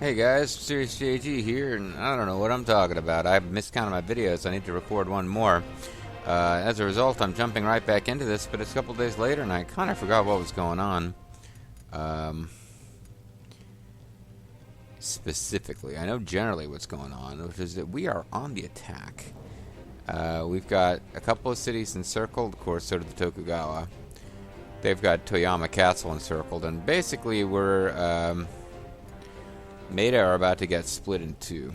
Hey guys, Serious JG here, and I don't know what I'm talking about. I miscounted my videos. I need to record one more. As a result, I'm jumping right back into this, but it's a couple days later, and I kind of forgot what was going on. Specifically, I know generally what's going on, which is that we are on the attack. We've got a couple of cities encircled, of course, so did the Tokugawa. They've got Toyama Castle encircled, and basically we're... Maeda are about to get split in two,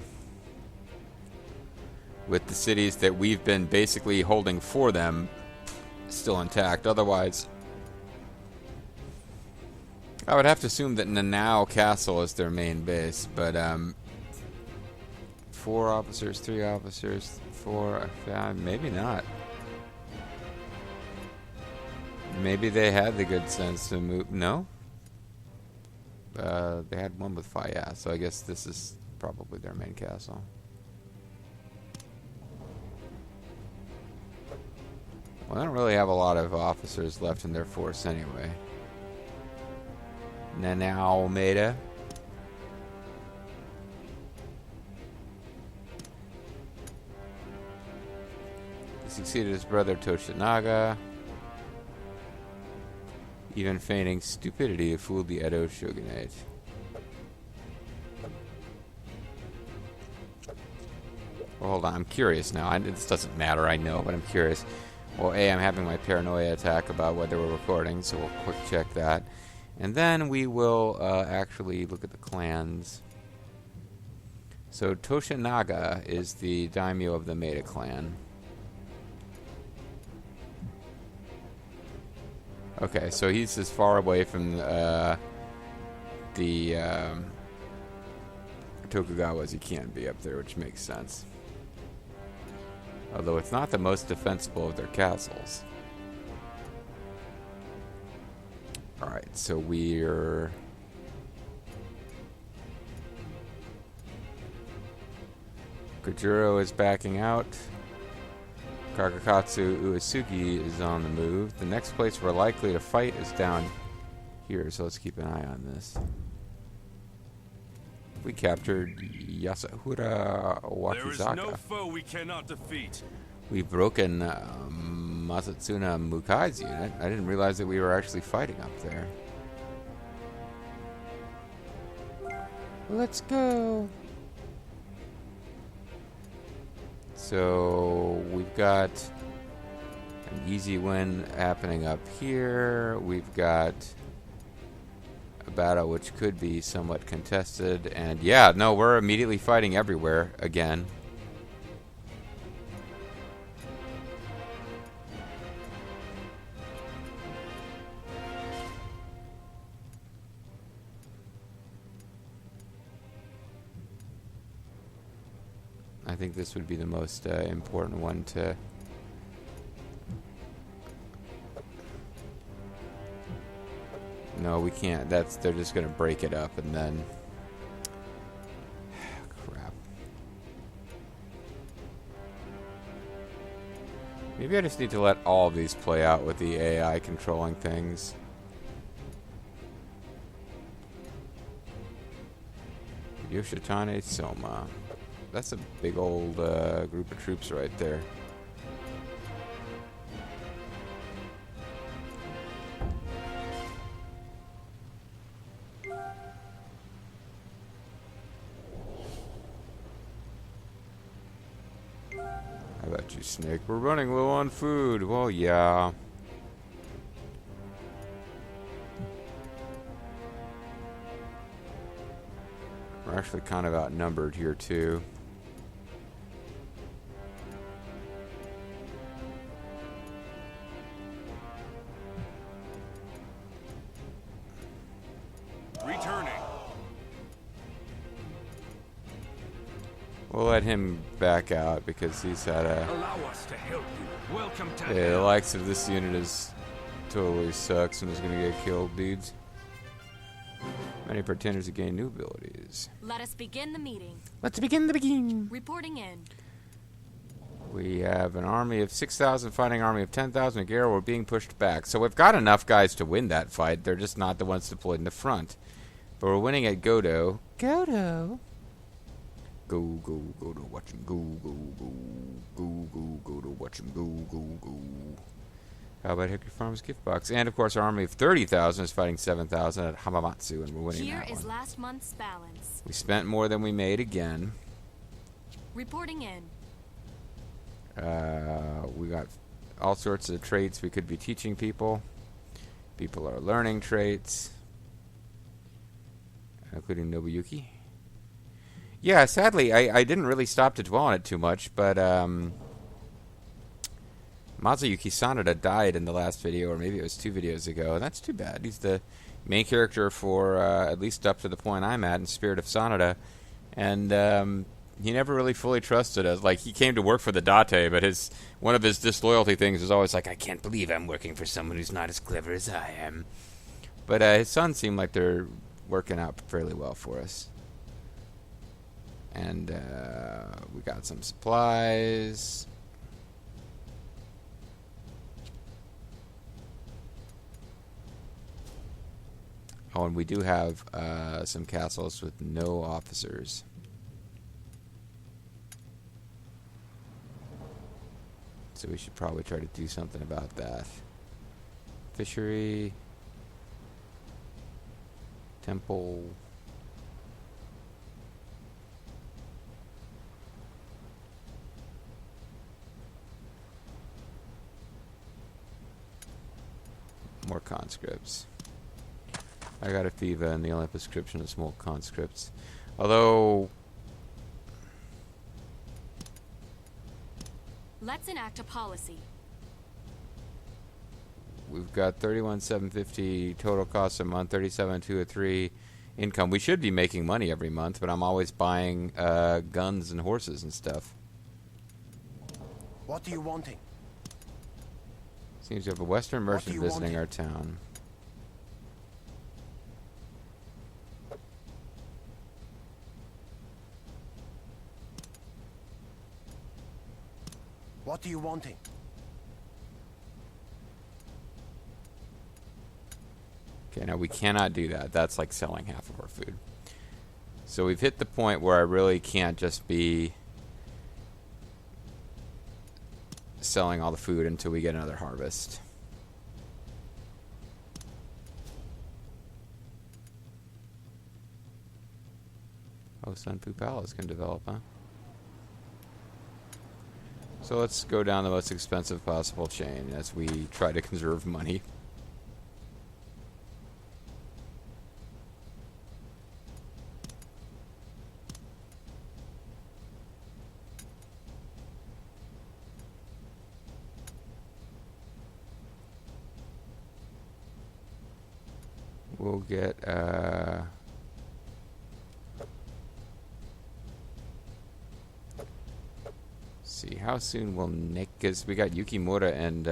with the cities that we've been basically holding for them still intact. Otherwise, I would have to assume that Nanao Castle is their main base, but 4 officers, 3 officers, 4, maybe not. Maybe they had the good sense to move. No? They had one with fire, so I guess this is probably their main castle. Well, they don't really have a lot of officers left in their force anyway. Nanao Maeda. He succeeded his brother Nobunaga, even feigning stupidity to fool the Edo shogunate. Well, hold on, I'm curious now. This doesn't matter, I know, but I'm curious. Well, I'm having my paranoia attack about whether we're recording, so we'll quick check that. And then we will actually look at the clans. So Toshinaga is the daimyo of the Maeda clan. Okay, so he's as far away from the Tokugawa as he can be up there, which makes sense. Although it's not the most defensible of their castles. Alright, so we're... Kojuro is backing out. Kagakatsu Uesugi is on the move. The next place we're likely to fight is down here, so let's keep an eye on this. We captured Yasahura Wakizaka. There is no foe we cannot defeat. We've broken Masatsuna Mukai's unit. I didn't realize that we were actually fighting up there. Let's go. So we've got an easy win happening up here. We've got a battle which could be somewhat contested. And yeah, no, we're immediately fighting everywhere again. I think this would be the most important one to... No, we can't. They're just going to break it up and then... Crap. Maybe I just need to let all of these play out with the AI controlling things. Yoshitane Soma. That's a big old group of troops right there. How about you, Snake? We're running low on food. Well, yeah. We're actually kind of outnumbered here, too. We'll let him back out because he's had a... Allow us to help you. Welcome to yeah, the likes of this unit is totally sucks and is going to get killed, dudes. Many pretenders to gain new abilities. Let us begin the meeting. Let's begin the beginning. Reporting in. We have an army of 6,000 fighting army of 10,000 at Garo. We're being pushed back. So we've got enough guys to win that fight. They're just not the ones deployed in the front. But we're winning at Godo. Godo. Go, go, go to watch him go, go, go. Go, go, go to watch him go, go, go. How about Hickory Farms gift box? And of course, our army of 30,000 is fighting 7,000 at Hamamatsu, and we're winning Here that is one. last month's balance. We spent more than we made again. Reporting in. We got all sorts of traits we could be teaching people. People are learning traits, including Nobuyuki. Yeah, sadly, I didn't really stop to dwell on it too much, but Mazuyuki Sanada died in the last video, or maybe it was 2 videos ago. That's too bad. He's the main character for at least up to the point I'm at in Spirit of Sanada, and he never really fully trusted us. Like, he came to work for the Date, but one of his disloyalty things is always like, I can't believe I'm working for someone who's not as clever as I am. But his sons seem like they're working out fairly well for us. And we got some supplies. Oh, and we do have some castles with no officers. So we should probably try to do something about that. Fishery. Temple. More conscripts. I got a FIVA and the only prescription is more conscripts. Although, Let's enact a policy. we've got 31,750 total cost a month, 37,203 income. We should be making money every month, but I'm always buying guns and horses and stuff. What are you wanting? Seems you have a Western merchant you visiting wanting? our town. What are you wanting? Okay, now we cannot do that. That's like selling half of our food. So we've hit the point where I really can't just be selling all the food until we get another harvest. Oh, Sunfu Palace can develop, huh? So let's go down the most expensive possible chain as we try to conserve money. We'll get see how soon will Nick, because we got Yukimura and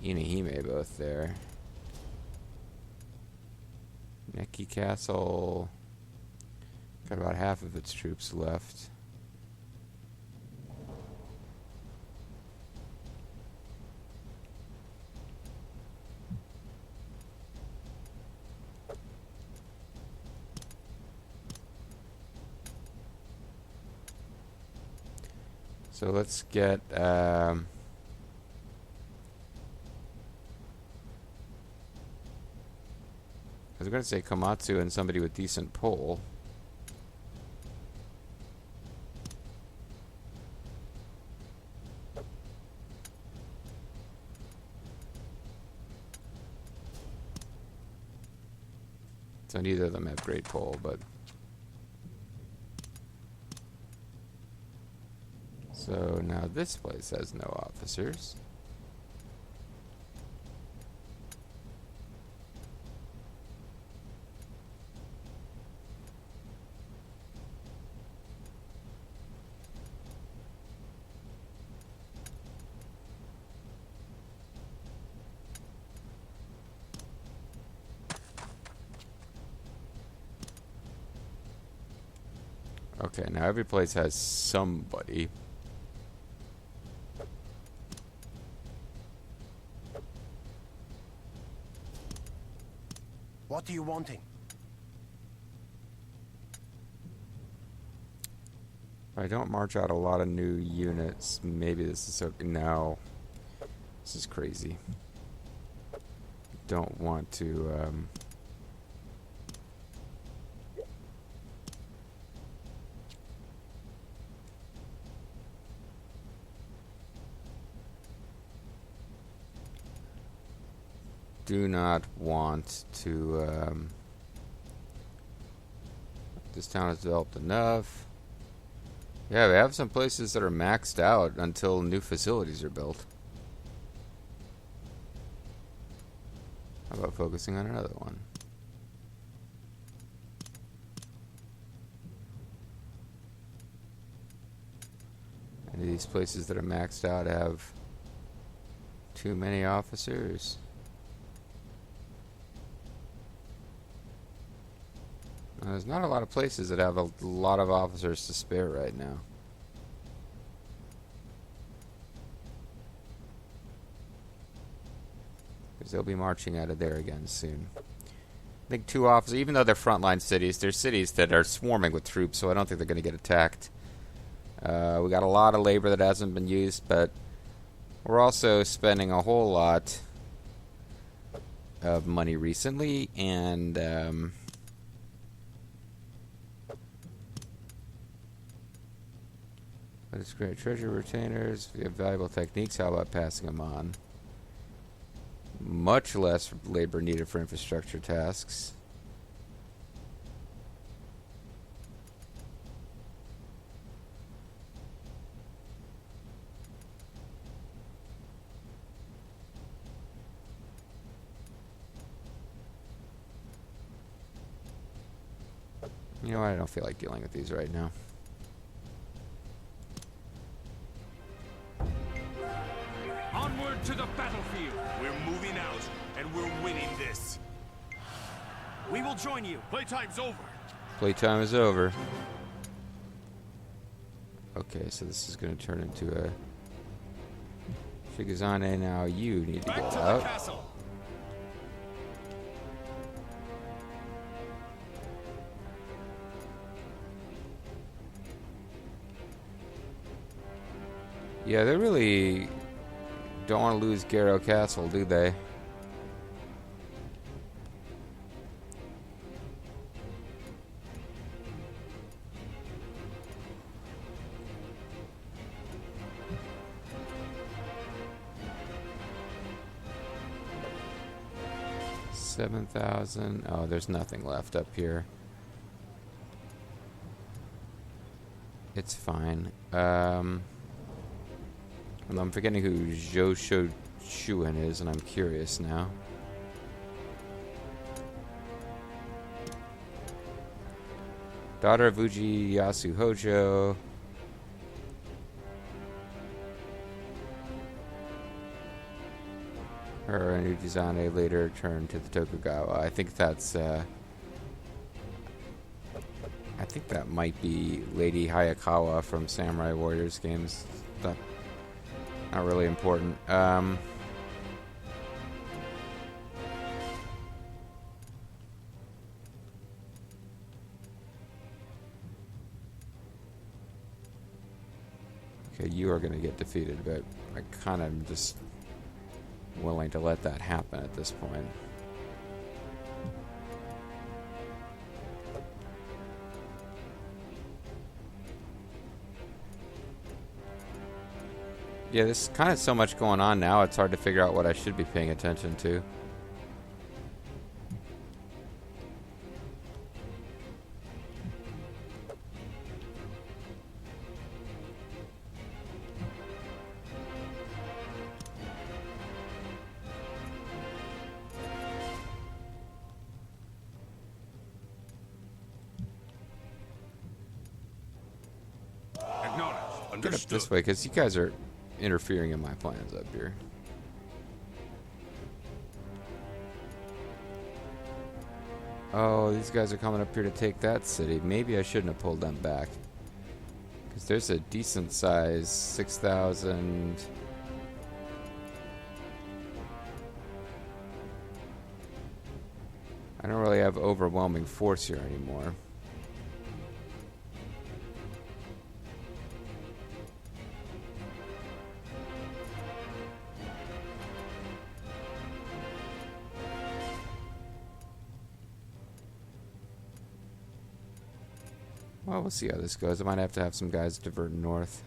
Inahime both there. Neki Castle got about half of its troops left. So let's get I was going to say Komatsu and somebody with decent pull. So neither of them have great pull, but so now this place has no officers. Okay, now every place has somebody. What are you wanting? If I don't march out a lot of new units, maybe this is okay. No. This is crazy. Don't want to, do not want to, this town has developed enough. Yeah, we have some places that are maxed out until new facilities are built. How about focusing on another one? Any of these places that are maxed out have too many officers? There's not a lot of places that have a lot of officers to spare right now. Because they'll be marching out of there again soon. I think 2 officers, even though they're frontline cities, they're cities that are swarming with troops, so I don't think they're going to get attacked. We got a lot of labor that hasn't been used, but we're also spending a whole lot of money recently, and let us create treasure retainers. We have valuable techniques. How about passing them on? Much less labor needed for infrastructure tasks. You know what? I don't feel like dealing with these right now. Onward to the battlefield. We're moving out, and we're winning this. We will join you. Playtime's over. Playtime is over. Okay, so this is going to turn into a Shigazane. Now you need to Back get to the out. castle. Yeah, they really don't want to lose Garrow Castle, do they? $7,000. Oh, there's nothing left up here. It's fine. And I'm forgetting who Zhou Shuan is, and I'm curious now. Daughter of Ujiyasu Hojo. Her and Ujizane later turned to the Tokugawa. I think that's, I think that might be Lady Hayakawa from Samurai Warriors games. Not really important. Okay, you are going to get defeated, but I kind of just willing to let that happen at this point. Yeah, there's kind of so much going on now, it's hard to figure out what I should be paying attention to. Acknowledged. Get up Understood. this way, because you guys are interfering in my plans up here. Oh, these guys are coming up here to take that city. Maybe I shouldn't have pulled them back. Because there's a decent size 6,000. I don't really have overwhelming force here anymore. Well, we'll see how this goes. I might have to have some guys divert north.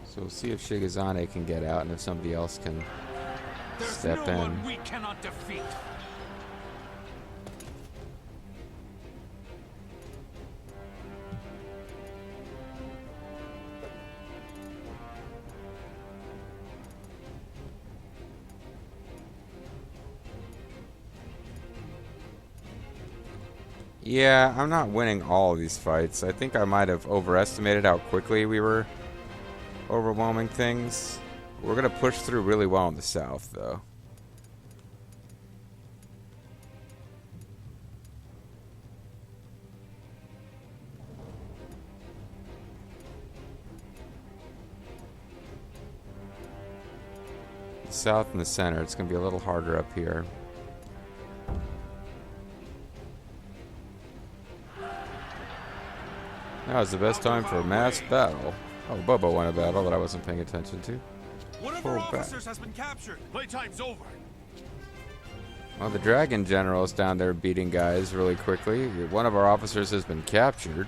So we'll see if Shigazane can get out and if somebody else can step in. One we cannot defeat. Yeah, I'm not winning all of these fights. I think I might have overestimated how quickly we were overwhelming things. We're going to push through really well in the south, though. The south and the center, it's going to be a little harder up here. Now is the best time for a mass battle. Oh, Bubba won a battle that I wasn't paying attention to. One of our officers has been captured. Playtime's over. Well, the Dragon General is down there beating guys really quickly. One of our officers has been captured.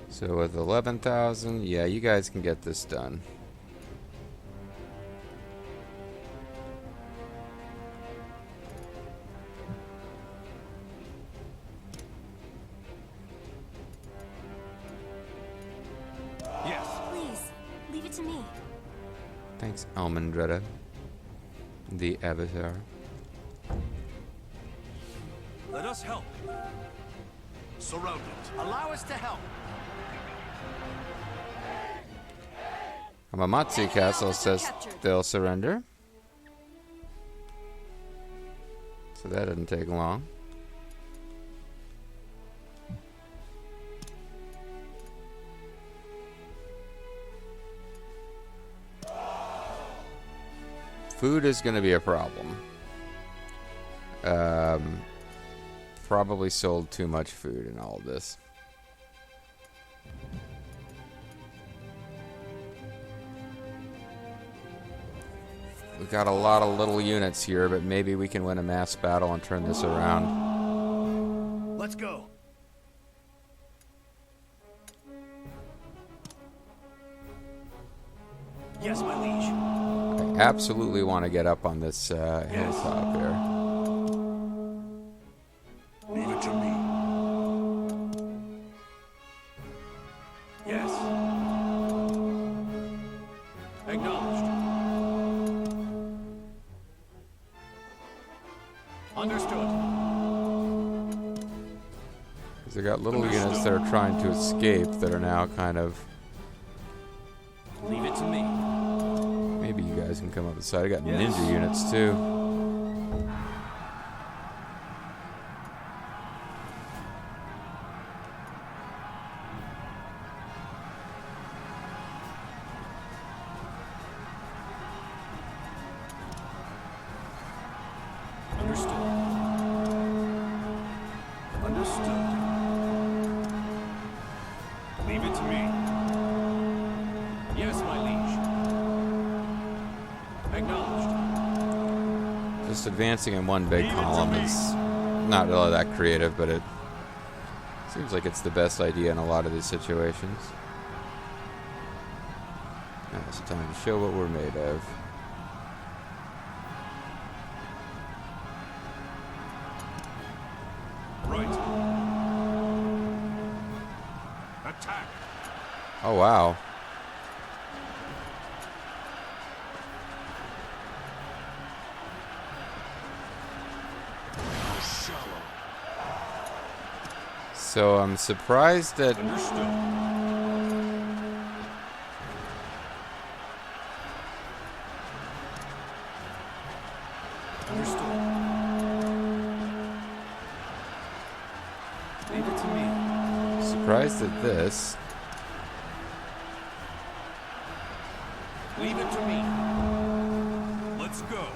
So with 11,000, yeah, you guys can get this done. Yes. Please, leave it to me. Thanks, Almondretta, the Avatar. Let us help. Surround it. Allow us to help. Hamamatsu Castle says they'll surrender. So that didn't take long. Food is going to be a problem. Probably sold too much food in all of this. We've got a lot of little units here, but maybe we can win a mass battle and turn this around. Let's go. Yes, my liege. I absolutely want to get up on this hilltop here. Leave it to me. Yes. Acknowledged. Understood. Because they got little units that are trying to escape that are now kind of... Leave it to me. Maybe you guys can come up the side. I got ninja units too. Understood. Understood. Leave it to me. Yes, my liege. Acknowledged. Just advancing in one big column is not really that creative, but it seems like it's the best idea in a lot of these situations. Now it's time to show what we're made of. Right. Attack. Oh, wow. Shallow. So I'm surprised that... Understood. Understood. Leave it to me. Surprised at this. Leave it to me. Let's go.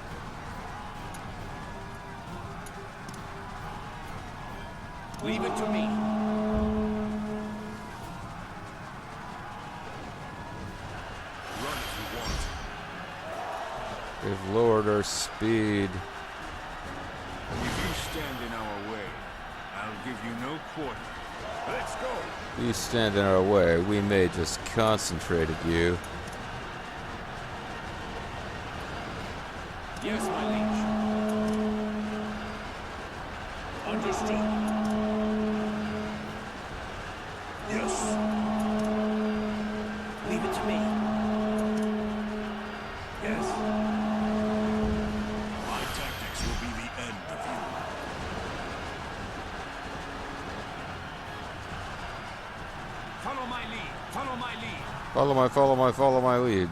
Leave it to me. Run if you want. They've lowered our speed. If you stand in our way, I'll give you no quarter. Let's go. You stand in our way, we may just concentrate at you. Yes, my liege. Understood. Yes. Leave it to me. Yes. My tactics will be the end of you. Follow my lead. Follow my lead. Follow my lead.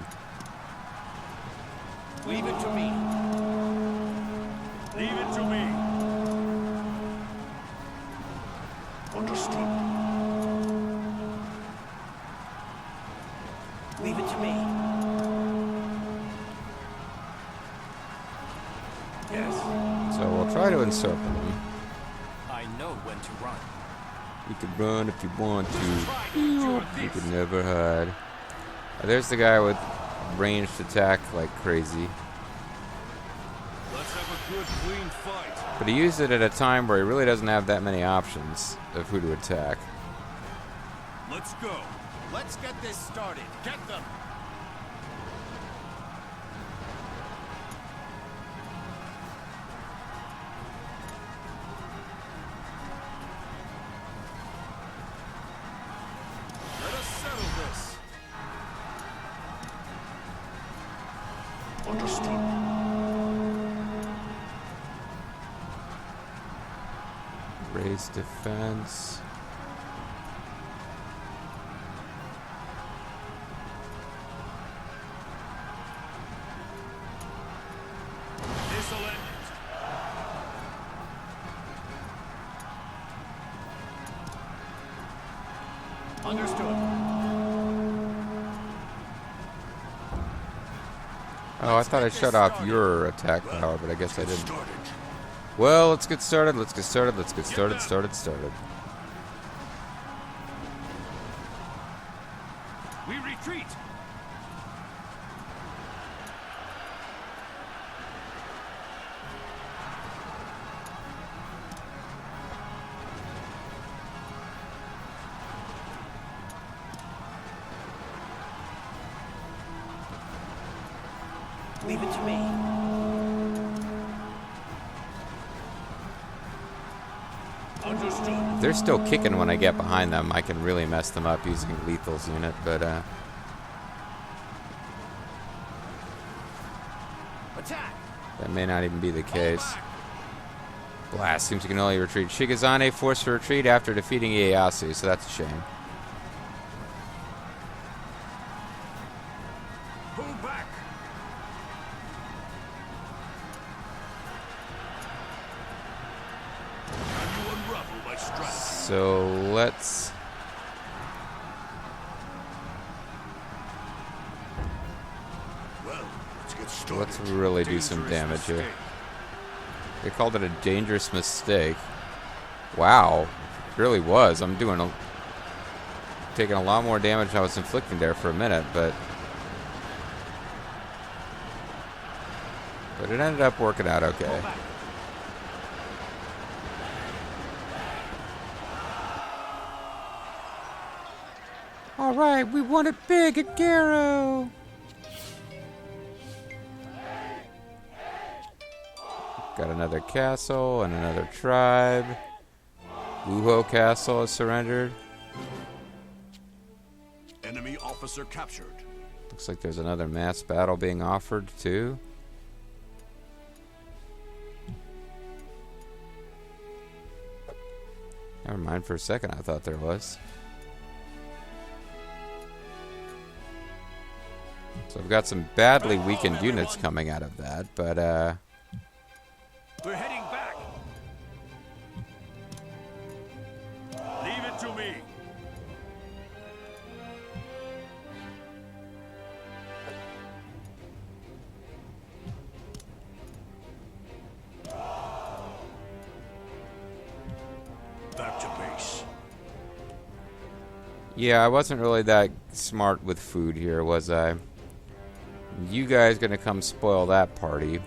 Leave it to me. Leave it to me. Understood. Leave it to me. Yes. So we'll try to encircle them. I know when to run. You can run if you want to. Try to endure You this. can never hide. There's the guy with ranged attack like crazy. Let's have a good, clean fight. But he used it at a time where he really doesn't have that many options of who to attack. Let's go. Let's get this started. Get them. Let us settle this. Understood. Raise defense. This'll end it. Understood. Oh, I thought I shut off your attack power, but I guess I didn't. Well, let's get started. Let's get started. Let's get started. Started. We retreat. Leave it to me. Understood. If they're still kicking when I get behind them, I can really mess them up using Lethal's unit, but Attack. that may not even be the case. Fall back. Blast seems you can only retreat. Shigazane forced to retreat after defeating Ieyasu, so that's a shame. Pull back. Can you unravel my strategy? So let's... Well, let's get started. Let's really do some damage here. They called it a dangerous mistake. Wow, it really was. I'm taking a lot more damage than I was inflicting there for a minute, but it ended up working out okay. All right, we won it big at Garo. Got another castle and another tribe. Wuho Castle has surrendered. Enemy officer captured. Looks like there's another mass battle being offered too. Never mind, for a second I thought there was. So I've got some badly weakened units coming out of that, but We're heading back. Leave it to me. Back Yeah, I wasn't really that smart with food here, was I? You guys gonna come spoil that party.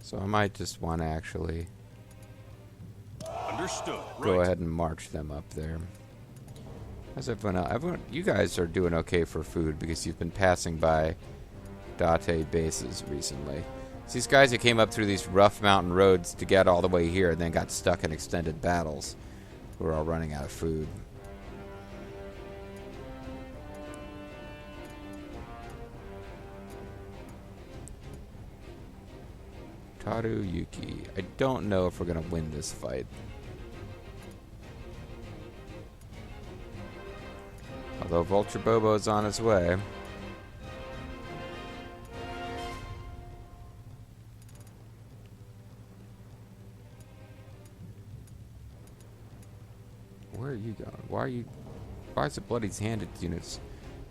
So I might just want to actually Understood. go ahead and march them up there. How's everyone else? You guys are doing okay for food because you've been passing by Date bases recently. It's these guys who came up through these rough mountain roads to get all the way here and then got stuck in extended battles who are all running out of food. Taru Yuki. I don't know if we're going to win this fight. Although Vulture Bobo's on his way. Where are you going? Why is the Bloody Handed units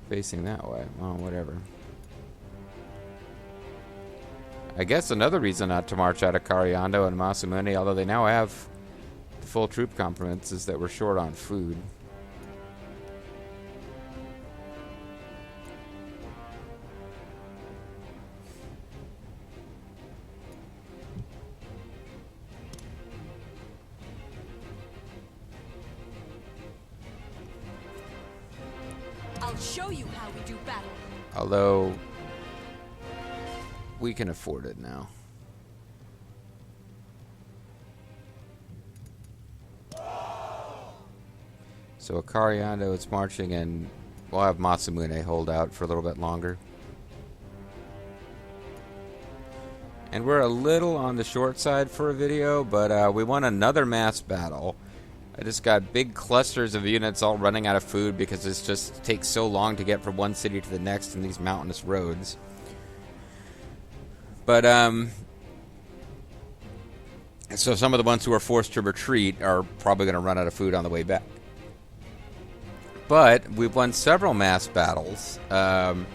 facing that way? Oh, whatever. I guess another reason not to march out of Cariando and Masamune, although they now have the full troop complements, is that we're short on food. I'll show you how we do battle. Although we can afford it now. So Cariando is marching, and we'll have Masamune hold out for a little bit longer. And we're a little on the short side for a video, but we won another mass battle. I just got big clusters of units all running out of food because it just takes so long to get from one city to the next in these mountainous roads. But, so some of the ones who are forced to retreat are probably going to run out of food on the way back. But we've won several mass battles. The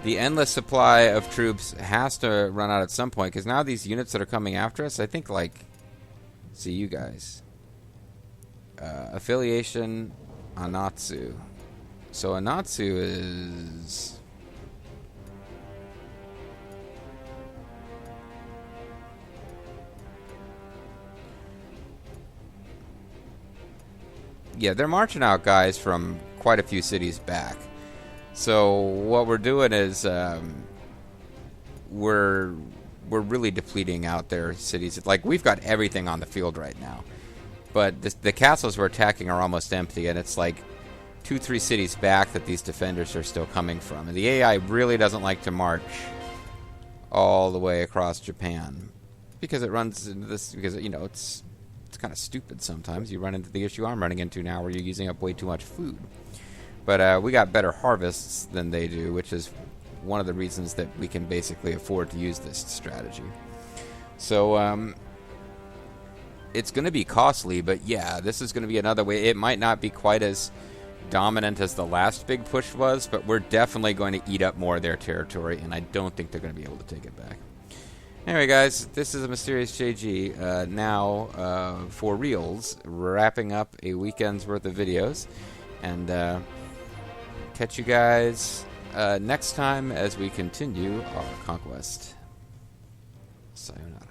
endless supply of troops has to run out at some point, because now these units that are coming after us, I think, like, see you guys. Affiliation, Anatsu. So Anatsu is... yeah, they're marching out guys from quite a few cities back. So what we're doing is we're really depleting out their cities. Like, we've got everything on the field right now, but the castles we're attacking are almost empty, and it's like 2-3 cities back that these defenders are still coming from. And the AI really doesn't like to march all the way across Japan because it runs into this, because, you know, it's kind of stupid sometimes. You run into the issue I'm running into now where you're using up way too much food. But we got better harvests than they do, which is one of the reasons that we can basically afford to use this strategy. So it's going to be costly, but yeah, this is going to be another way. It might not be quite as dominant as the last big push was, but we're definitely going to eat up more of their territory, and I don't think they're going to be able to take it back. Anyway, guys, this is a Mysterious JG, now for reals, wrapping up a weekend's worth of videos, and catch you guys next time as we continue our conquest. Sayonara.